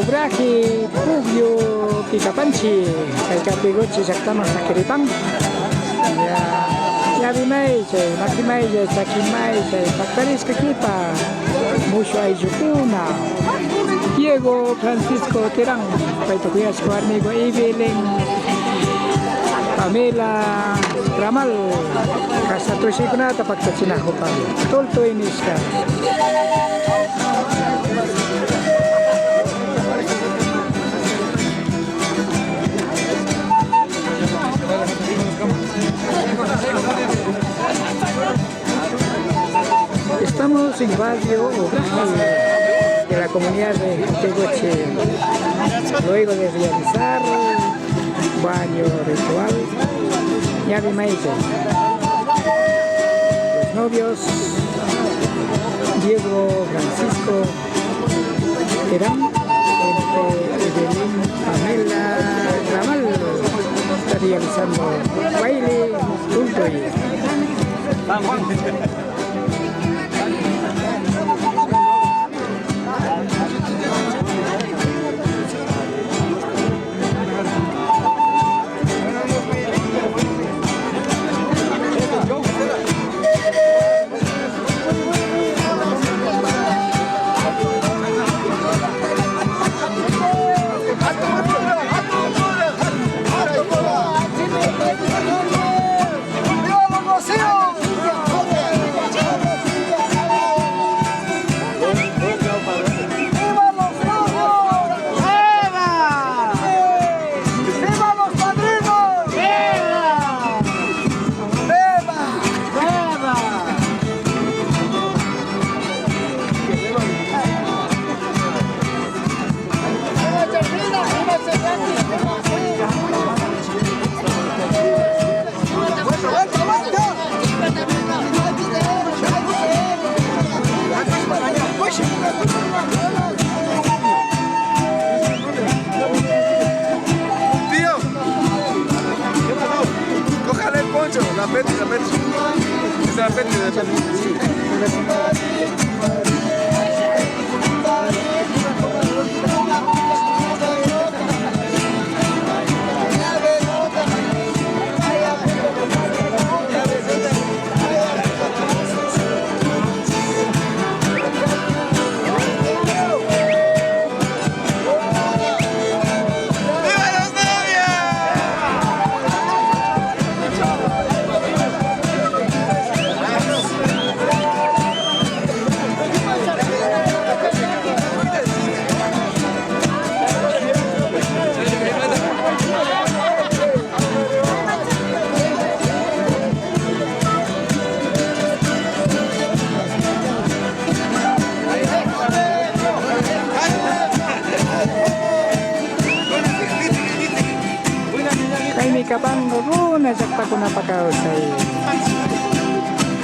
obraje pugyo picapanchi kay kapigochi llaqtaman sakiripan ya bimay chay makimay chay chakimay chay paktarisqa kipa mushu ayllukuna Diego Francisco Terán payta kuyashqa warmiku Evelyn Pamela Ramal kasatushiykunata paktachinakupaq tultuy nisqa Estamos en barrio Obraje de la comunidad de Tegoche. Luego de realizar baño ritual, ya de maíz. Los novios Diego Francisco Terán Evelyn Pamela Ramal está realizando baile junto y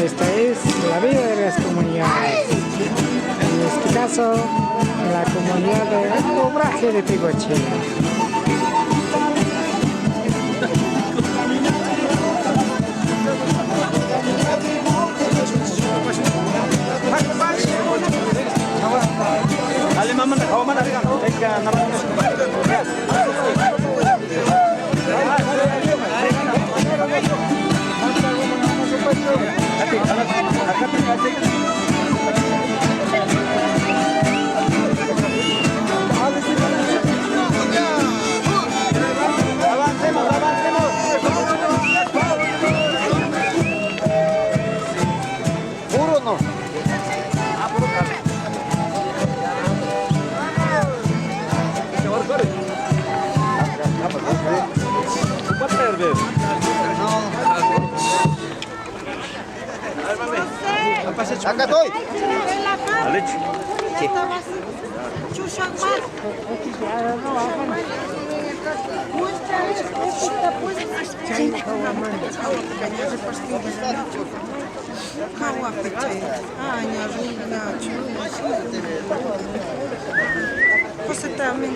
Esta es la vida de las comunidades. En este caso, la comunidad de Obraje de Tegoche. Acá estoy. Você também.